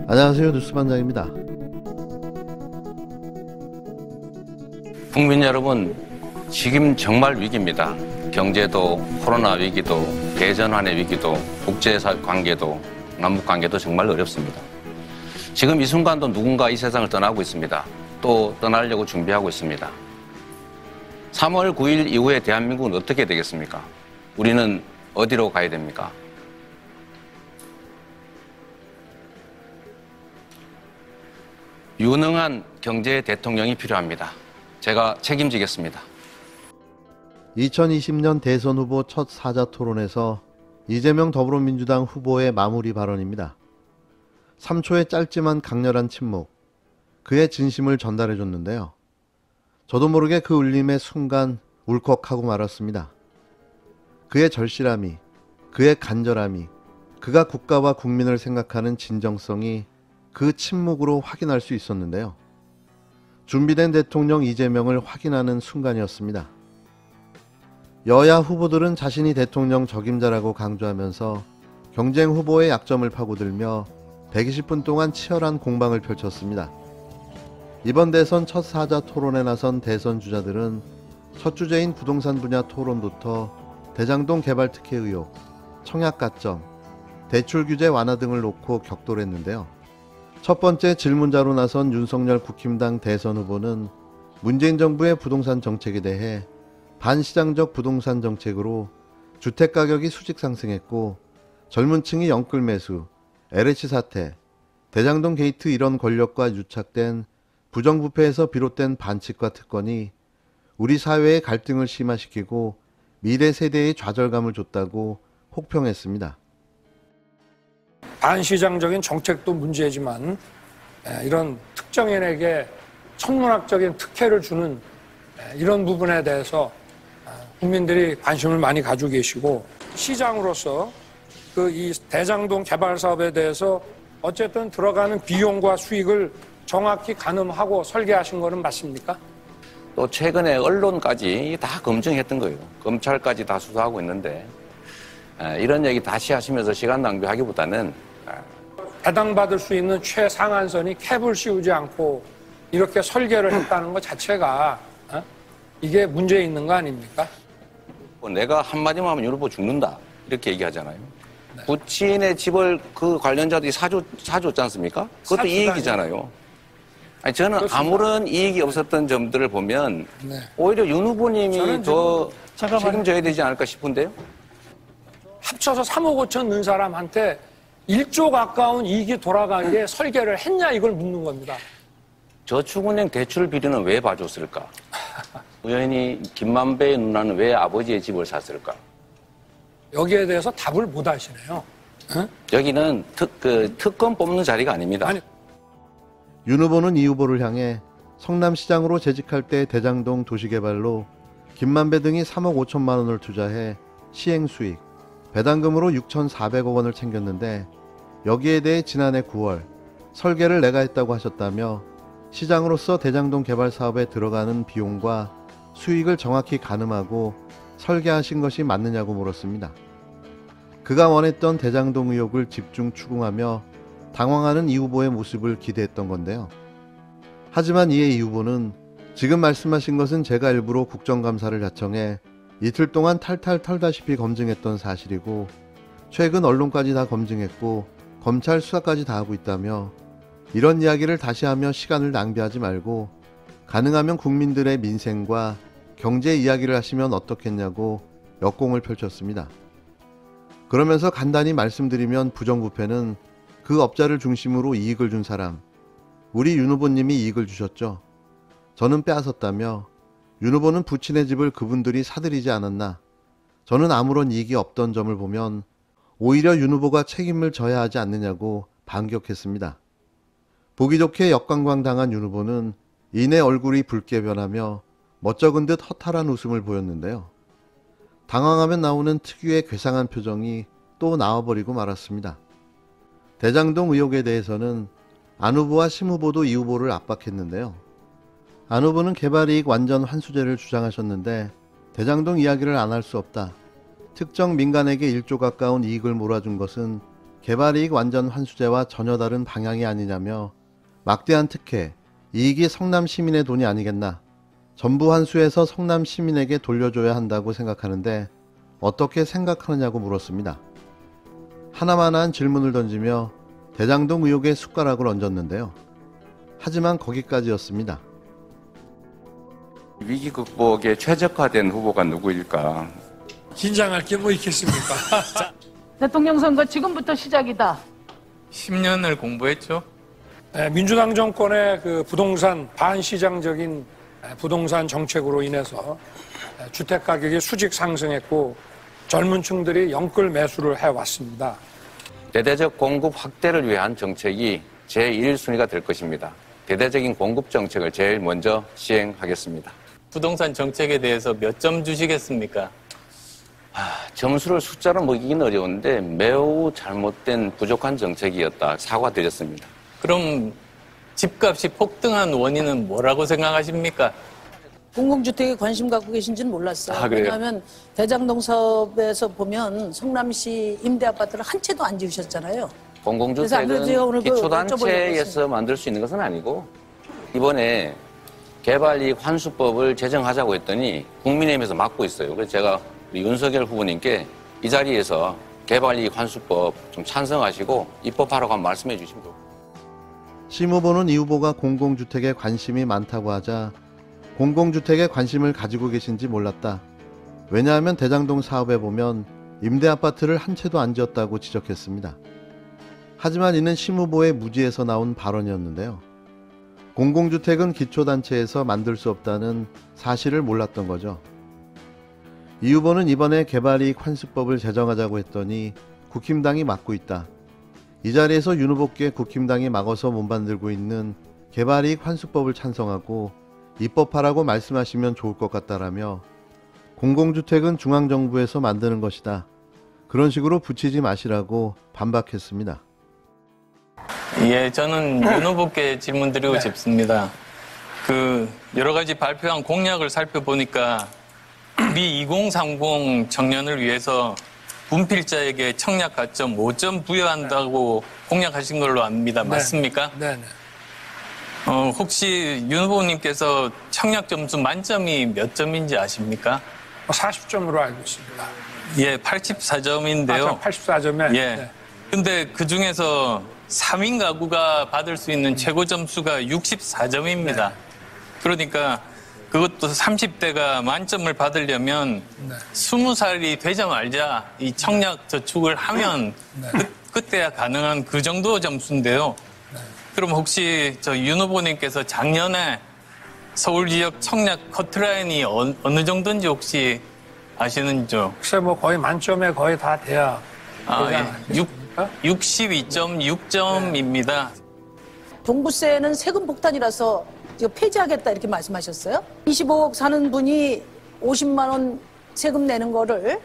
안녕하세요, 뉴스반장입니다. 국민 여러분, 지금 정말 위기입니다. 경제도, 코로나 위기도, 대전환의 위기도, 국제관계도, 남북관계도 정말 어렵습니다. 지금 이 순간도 누군가 이 세상을 떠나고 있습니다. 또 떠나려고 준비하고 있습니다. 3월 9일 이후에 대한민국은 어떻게 되겠습니까? 우리는 어디로 가야 됩니까? 유능한 경제 대통령이 필요합니다. 제가 책임지겠습니다. 2020년 대선 후보 첫 사자토론에서 이재명 더불어민주당 후보의 마무리 발언입니다. 3초의 짧지만 강렬한 침묵, 그의 진심을 전달해줬는데요. 저도 모르게 그 울림의 순간 울컥하고 말았습니다. 그의 절실함이, 그의 간절함이, 그가 국가와 국민을 생각하는 진정성이 그 침묵으로 확인할 수 있었는데요. 준비된 대통령 이재명을 확인하는 순간이었습니다. 여야 후보들은 자신이 대통령 적임자라고 강조하면서 경쟁 후보의 약점을 파고들며 120분 동안 치열한 공방을 펼쳤습니다. 이번 대선 첫 사자 토론에 나선 대선 주자들은 첫 주제인 부동산 분야 토론부터 대장동 개발 특혜 의혹, 청약 가점, 대출 규제 완화 등을 놓고 격돌했는데요. 첫 번째 질문자로 나선 윤석열 국힘당 대선 후보는 문재인 정부의 부동산 정책에 대해 반시장적 부동산 정책으로 주택가격이 수직 상승했고 젊은 층이 영끌 매수, LH 사태, 대장동 게이트 이런 권력과 유착된 부정부패에서 비롯된 반칙과 특권이 우리 사회의 갈등을 심화시키고 미래 세대의 좌절감을 줬다고 혹평했습니다. 반시장적인 정책도 문제지만 이런 특정인에게 천문학적인 특혜를 주는 이런 부분에 대해서 국민들이 관심을 많이 가지고 계시고, 시장으로서 이 대장동 개발 사업에 대해서 어쨌든 들어가는 비용과 수익을 정확히 가늠하고 설계하신 거는 맞습니까? 또 최근에 언론까지 다 검증했던 거예요. 검찰까지 다 수사하고 있는데 이런 얘기 다시 하시면서 시간 낭비하기보다는 배당받을 수 있는 최상한선이 캡을 씌우지 않고 이렇게 설계를 했다는 것 자체가 이게 문제 있는 거 아닙니까? 내가 한마디만 하면 윤 후보 죽는다 이렇게 얘기하잖아요. 네. 부친의 집을 그 관련자들이 사줬지 않습니까? 그것도 이익이잖아요. 아니, 저는 그렇습니다. 아무런 이익이 없었던 점들을 보면 네. 오히려 윤 후보님이 더 잠깐만요. 책임져야 되지 않을까 싶은데요. 합쳐서 3억 5천 넣은 사람한테 1조 가까운 이익이 돌아가게 설계를 했냐, 이걸 묻는 겁니다. 저축은행 대출 비리는 왜 봐줬을까? 우연히 김만배의 누나는 왜 아버지의 집을 샀을까? 여기에 대해서 답을 못 하시네요. 응? 여기는 특권 뽑는 자리가 아닙니다. 아니, 윤 후보는 이 후보를 향해 성남시장으로 재직할 때 대장동 도시개발로 김만배 등이 3억 5천만 원을 투자해 시행수익, 배당금으로 6,400억 원을 챙겼는데 여기에 대해 지난해 9월 설계를 내가 했다고 하셨다며 시장으로서 대장동 개발 사업에 들어가는 비용과 수익을 정확히 가늠하고 설계하신 것이 맞느냐고 물었습니다. 그가 원했던 대장동 의혹을 집중 추궁하며 당황하는 이 후보의 모습을 기대했던 건데요. 하지만 이에 이 후보는 지금 말씀하신 것은 제가 일부러 국정감사를 자청해 이틀 동안 탈탈 털다시피 검증했던 사실이고 최근 언론까지 다 검증했고 검찰 수사까지 다 하고 있다며 이런 이야기를 다시 하며 시간을 낭비하지 말고 가능하면 국민들의 민생과 경제 이야기를 하시면 어떻겠냐고 역공을 펼쳤습니다. 그러면서 간단히 말씀드리면 부정부패는 그 업자를 중심으로 이익을 준 사람, 우리 윤 후보님이 이익을 주셨죠. 저는 빼앗았다며 윤 후보는 부친의 집을 그분들이 사들이지 않았나. 저는 아무런 이익이 없던 점을 보면 오히려 윤 후보가 책임을 져야 하지 않느냐고 반격했습니다. 보기 좋게 역관광 당한 윤 후보는 이내 얼굴이 붉게 변하며 멋쩍은 듯 허탈한 웃음을 보였는데요. 당황하면 나오는 특유의 괴상한 표정이 또 나와버리고 말았습니다. 대장동 의혹에 대해서는 안 후보와 심 후보도 이 후보를 압박했는데요. 안 후보는 개발이익 완전 환수제를 주장하셨는데 대장동 이야기를 안 할 수 없다. 특정 민간에게 1조 가까운 이익을 몰아준 것은 개발이익 완전 환수제와 전혀 다른 방향이 아니냐며 막대한 특혜, 이익이 성남 시민의 돈이 아니겠나, 전부 환수해서 성남 시민에게 돌려줘야 한다고 생각하는데 어떻게 생각하느냐고 물었습니다. 하나만한 질문을 던지며 대장동 의혹에 숟가락을 얹었는데요. 하지만 거기까지였습니다. 위기 극복에 최적화된 후보가 누구일까? 긴장할 게 뭐 있겠습니까? 대통령 선거 지금부터 시작이다. 10년을 공부했죠. 민주당 정권의 그 부동산 반시장적인 부동산 정책으로 인해서 주택 가격이 수직 상승했고 젊은 층들이 영끌 매수를 해왔습니다. 대대적 공급 확대를 위한 정책이 제1순위가 될 것입니다. 대대적인 공급 정책을 제일 먼저 시행하겠습니다. 부동산 정책에 대해서 몇 점 주시겠습니까? 점수를 숫자로 매기기는 어려운데 매우 잘못된 부족한 정책이었다 사과드렸습니다. 그럼 집값이 폭등한 원인은 뭐라고 생각하십니까? 공공주택에 관심 갖고 계신지는 몰랐어요. 그래요? 왜냐하면 대장동 사업에서 보면 성남시 임대아파트를 한 채도 안 지으셨잖아요. 그래서 아무래도 제가 오늘 공공주택은 그 기초단체에서 만들 수 있는 것은 아니고 이번에 개발이익 환수법을 제정하자고 했더니 국민의힘에서 막고 있어요. 그래서 제가 우리 윤석열 후보님께 이 자리에서 개발이익 환수법 좀 찬성하시고 입법하라고 한번 말씀해 주시면 좋겠습니다. 심 후보는 이 후보가 공공주택에 관심이 많다고 하자 공공주택에 관심을 가지고 계신지 몰랐다. 왜냐하면 대장동 사업에 보면 임대아파트를 한 채도 안 지었다고 지적했습니다. 하지만 이는 심 후보의 무지에서 나온 발언이었는데요. 공공주택은 기초단체에서 만들 수 없다는 사실을 몰랐던 거죠. 이 후보는 이번에 개발이익 환수법을 제정하자고 했더니 국힘당이 막고 있다. 이 자리에서 윤 후보께 국힘당이 막아서 못 만들고 있는 개발이익 환수법을 찬성하고 입법하라고 말씀하시면 좋을 것 같다라며 공공주택은 중앙정부에서 만드는 것이다. 그런 식으로 붙이지 마시라고 반박했습니다. 예, 저는 윤 후보께 질문 드리고 싶습니다. 여러 가지 발표한 공약을 살펴보니까 우리 2030 청년을 위해서 분필자에게 청약 가점 5점 부여한다고 공약하신 걸로 압니다. 맞습니까? 네네. 혹시 윤 후보님께서 청약 점수 만점이 몇 점인지 아십니까? 40점으로 알고 있습니다. 예, 84점인데요. 84점에. 예. 근데 그 중에서 3인 가구가 받을 수 있는 최고 점수가 64점입니다. 그러니까 그것도 30대가 만점을 받으려면 20살이 되자마자 이 청약 저축을 하면 그때야 가능한 그 정도 점수인데요. 그럼 혹시 윤 후보님께서 작년에 서울 지역 청약 커트라인이 어느 정도인지 혹시 아시는지요? 글쎄 뭐 거의 만점에 거의 다 돼야. 62.6점입니다. 종부세는 세금 폭탄이라서 이거 폐지하겠다 이렇게 말씀하셨어요? 25억 사는 분이 50만 원 세금 내는 거를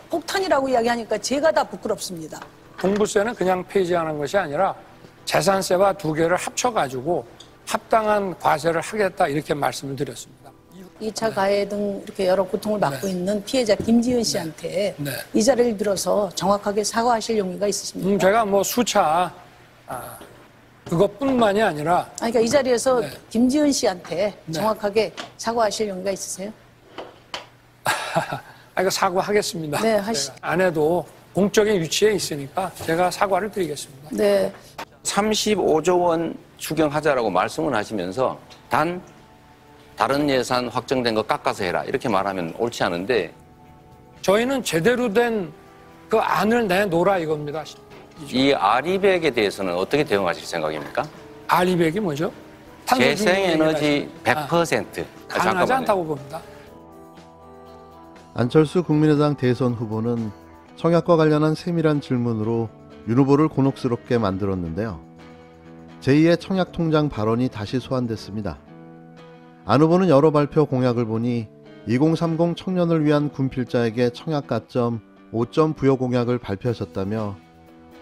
폭탄이라고 이야기하니까 제가 다 부끄럽습니다. 종부세는 그냥 폐지하는 것이 아니라 재산세와 두 개를 합쳐가지고 합당한 과세를 하겠다 이렇게 말씀을 드렸습니다. 2차 가해 등 이렇게 여러 고통을 받고 있는 피해자 김지은 씨한테 이 자리를 빌어서 정확하게 사과하실 용의가 있으십니까? 제가 뭐 수차 그것뿐만이 아니라 그러니까 이 자리에서 김지은 씨한테 정확하게 사과하실 용의가 있으세요? 이거 사과하겠습니다. 네, 하시죠. 안 해도 공적인 위치에 있으니까 제가 사과를 드리겠습니다. 네. 35조 원 추경하자라고 말씀을 하시면서 다른 예산 확정된 거 깎아서 해라 이렇게 말하면 옳지 않은데 저희는 제대로 된 그 안을 내놓으라 이겁니다. 이 아리백에 대해서는 어떻게 대응하실 생각입니까? 아리백이 뭐죠? 재생에너지 100%. 가능하지 않다고 봅니다. 안철수 국민의당 대선 후보는 청약과 관련한 세밀한 질문으로 윤 후보를 곤혹스럽게 만들었는데요. 제2의 청약통장 발언이 다시 소환됐습니다. 안 후보는 여러 발표 공약을 보니 2030 청년을 위한 군필자에게 청약가점 5점 부여 공약을 발표하셨다며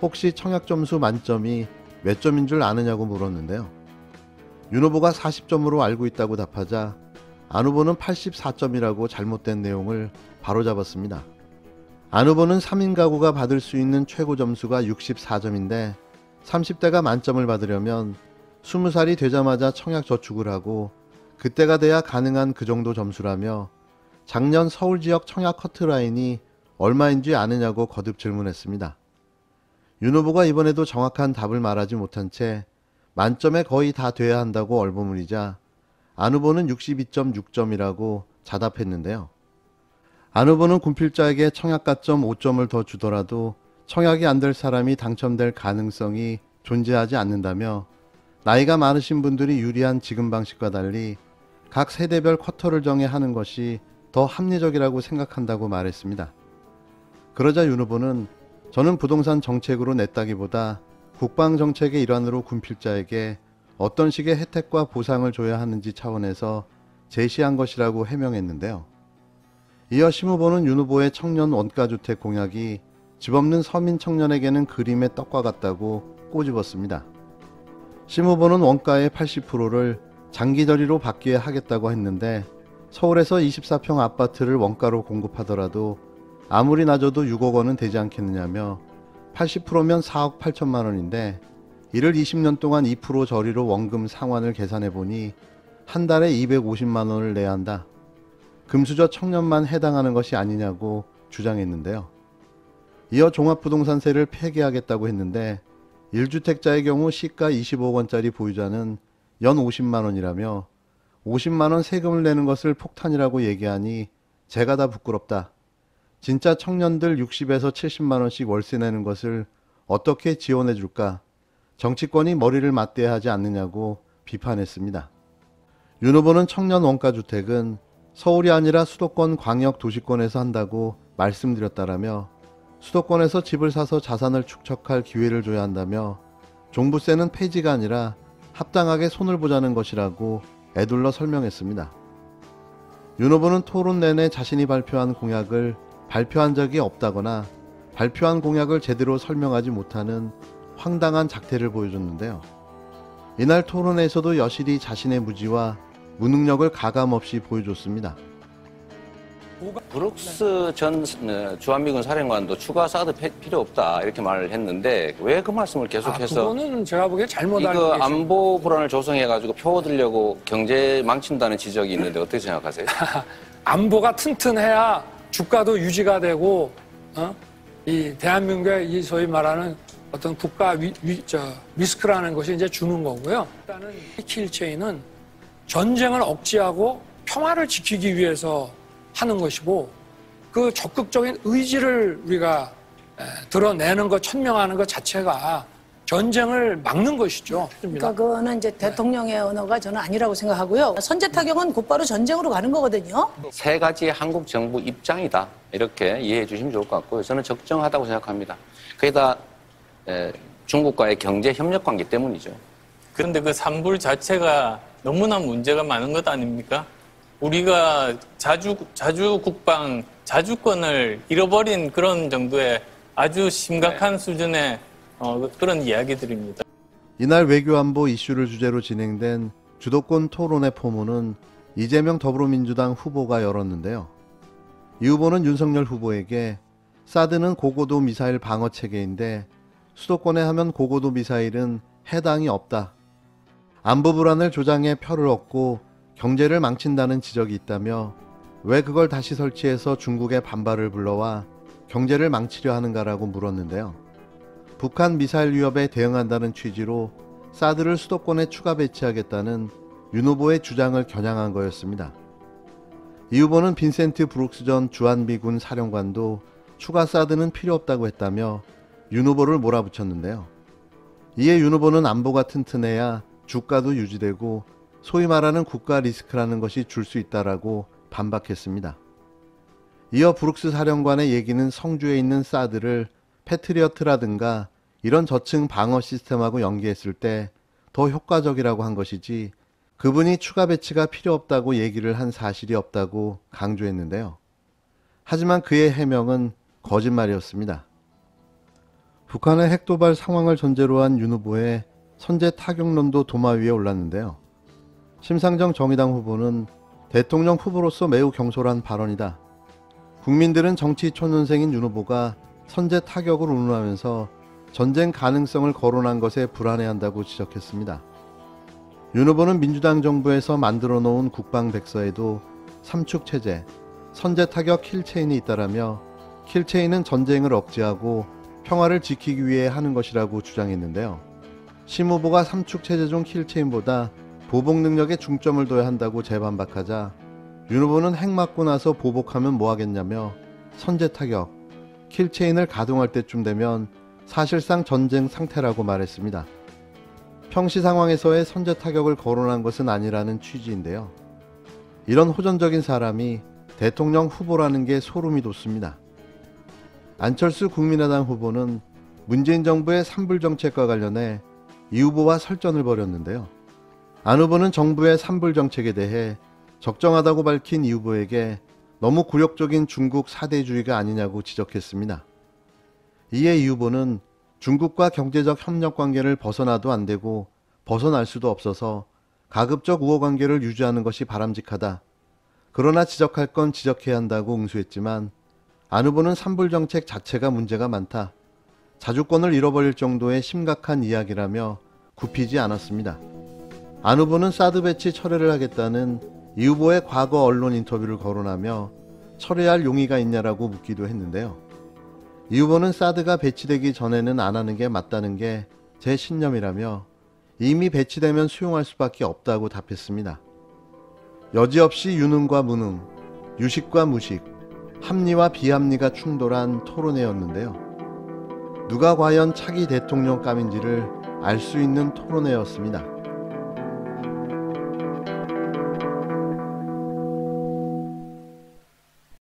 혹시 청약점수 만점이 몇 점인 줄 아느냐고 물었는데요. 윤 후보가 40점으로 알고 있다고 답하자 안 후보는 84점이라고 잘못된 내용을 바로잡았습니다. 안 후보는 3인 가구가 받을 수 있는 최고 점수가 64점인데 30대가 만점을 받으려면 20살이 되자마자 청약 저축을 하고 그때가 돼야 가능한 그 정도 점수라며 작년 서울 지역 청약 커트라인이 얼마인지 아느냐고 거듭 질문했습니다. 윤 후보가 이번에도 정확한 답을 말하지 못한 채 만점에 거의 다 돼야 한다고 얼버무리자 안 후보는 62.6점이라고 자답했는데요. 안 후보는 군필자에게 청약 가점 5점을 더 주더라도 청약이 안 될 사람이 당첨될 가능성이 존재하지 않는다며 나이가 많으신 분들이 유리한 지금 방식과 달리 각 세대별 쿼터를 정해 하는 것이 더 합리적이라고 생각한다고 말했습니다. 그러자 윤 후보는 저는 부동산 정책으로 냈다기보다 국방정책의 일환으로 군필자에게 어떤 식의 혜택과 보상을 줘야 하는지 차원에서 제시한 것이라고 해명했는데요. 이어 심 후보는 윤 후보의 청년 원가주택 공약이 집 없는 서민 청년에게는 그림의 떡과 같다고 꼬집었습니다. 심 후보는 원가의 80%를 장기저리로 받기에 하겠다고 했는데 서울에서 24평 아파트를 원가로 공급하더라도 아무리 낮아도 6억 원은 되지 않겠느냐며 80%면 4억 8천만 원인데 이를 20년 동안 2% 저리로 원금 상환을 계산해보니 한 달에 250만 원을 내야 한다. 금수저 청년만 해당하는 것이 아니냐고 주장했는데요. 이어 종합부동산세를 폐기하겠다고 했는데 1주택자의 경우 시가 25억 원짜리 보유자는 연 50만 원이라며 50만 원 세금을 내는 것을 폭탄이라고 얘기하니 제가 다 부끄럽다. 진짜 청년들 60에서 70만 원씩 월세 내는 것을 어떻게 지원해 줄까? 정치권이 머리를 맞대야 하지 않느냐고 비판했습니다. 윤 후보는 청년 원가주택은 서울이 아니라 수도권 광역도시권에서 한다고 말씀드렸다라며 수도권에서 집을 사서 자산을 축적할 기회를 줘야 한다며 종부세는 폐지가 아니라 합당하게 손을 보자는 것이라고 애둘러 설명했습니다. 윤 후보는 토론 내내 자신이 발표한 공약을 발표한 적이 없다거나 발표한 공약을 제대로 설명하지 못하는 황당한 작태를 보여줬는데요. 이날 토론에서도 여실히 자신의 무지와 무능력을 가감없이 보여줬습니다. 브룩스 전 주한미군 사령관도 추가 사드 필요 없다 이렇게 말을 했는데 왜 그 말씀을 계속해서 그거는 제가 보기에 잘못 알고 이거 계신 안보 불안을 조성해가지고 표 얻으려고 경제 망친다는 지적이 있는데 어떻게 생각하세요? 안보가 튼튼해야 주가도 유지가 되고 이 대한민국의 이 소위 말하는 어떤 국가 리스크라는 것이 이제 주는 거고요. 일단은 킬체인은 전쟁을 억제하고 평화를 지키기 위해서 하는 것이고 그 적극적인 의지를 우리가 드러내는 것, 천명하는 것 자체가 전쟁을 막는 것이죠. 그러니까 그거는 이제 대통령의 언어가 저는 아니라고 생각하고요. 선제 타격은 곧바로 전쟁으로 가는 거거든요. 세 가지 한국 정부 입장이다 이렇게 이해해 주시면 좋을 것 같고요. 저는 적정하다고 생각합니다. 그게 다 중국과의 경제 협력 관계 때문이죠. 그런데 그 산불 자체가 너무나 문제가 많은 것 아닙니까? 우리가 자주 국방, 자주권을 잃어버린 그런 정도의 아주 심각한 수준의 그런 이야기들입니다. 이날 외교안보 이슈를 주제로 진행된 주도권 토론회 포문은 이재명 더불어민주당 후보가 열었는데요. 이 후보는 윤석열 후보에게 사드는 고고도 미사일 방어 체계인데 수도권에 하면 고고도 미사일은 해당이 없다. 안보 불안을 조장해 표를 얻고 경제를 망친다는 지적이 있다며 왜 그걸 다시 설치해서 중국의 반발을 불러와 경제를 망치려 하는가라고 물었는데요. 북한 미사일 위협에 대응한다는 취지로 사드를 수도권에 추가 배치하겠다는 윤 후보의 주장을 겨냥한 거였습니다. 이 후보는 빈센트 브룩스 전 주한미군 사령관도 추가 사드는 필요 없다고 했다며 윤 후보를 몰아붙였는데요. 이에 윤 후보는 안보가 튼튼해야 주가도 유지되고 소위 말하는 국가 리스크라는 것이 줄 수 있다라고 반박했습니다. 이어 브룩스 사령관의 얘기는 성주에 있는 사드를 패트리어트라든가 이런 저층 방어 시스템하고 연계했을 때 더 효과적이라고 한 것이지 그분이 추가 배치가 필요 없다고 얘기를 한 사실이 없다고 강조했는데요. 하지만 그의 해명은 거짓말이었습니다. 북한의 핵도발 상황을 전제로 한 윤 후보의 선제 타격론도 도마 위에 올랐는데요. 심상정 정의당 후보는 대통령 후보로서 매우 경솔한 발언이다. 국민들은 정치 초년생인 윤 후보가 선제 타격을 운운하면서 전쟁 가능성을 거론한 것에 불안해한다고 지적했습니다. 윤 후보는 민주당 정부에서 만들어 놓은 국방백서에도 삼축체제, 선제 타격 킬체인이 있다라며 킬체인은 전쟁을 억제하고 평화를 지키기 위해 하는 것이라고 주장했는데요. 심 후보가 삼축체제 중 킬체인보다 보복 능력에 중점을 둬야 한다고 재반박하자 윤 후보는 핵 맞고 나서 보복하면 뭐하겠냐며 선제 타격, 킬체인을 가동할 때쯤 되면 사실상 전쟁 상태라고 말했습니다. 평시 상황에서의 선제 타격을 거론한 것은 아니라는 취지인데요. 이런 호전적인 사람이 대통령 후보라는 게 소름이 돋습니다. 안철수 국민의당 후보는 문재인 정부의 산불 정책과 관련해 이 후보와 설전을 벌였는데요. 안 후보는 정부의 산불 정책에 대해 적정하다고 밝힌 이 후보에게 너무 굴욕적인 중국 사대주의가 아니냐고 지적했습니다. 이에 이 후보는 중국과 경제적 협력 관계를 벗어나도 안 되고 벗어날 수도 없어서 가급적 우호 관계를 유지하는 것이 바람직하다. 그러나 지적할 건 지적해야 한다고 응수했지만 안 후보는 산불 정책 자체가 문제가 많다. 자주권을 잃어버릴 정도의 심각한 이야기라며 굽히지 않았습니다. 안 후보는 사드 배치 철회를 하겠다는 이 후보의 과거 언론 인터뷰를 거론하며 철회할 용의가 있냐라고 묻기도 했는데요. 이 후보는 사드가 배치되기 전에는 안 하는 게 맞다는 게 제 신념이라며 이미 배치되면 수용할 수밖에 없다고 답했습니다. 여지없이 유능과 무능, 유식과 무식, 합리와 비합리가 충돌한 토론회였는데요. 누가 과연 차기 대통령감인지를 알 수 있는 토론회였습니다.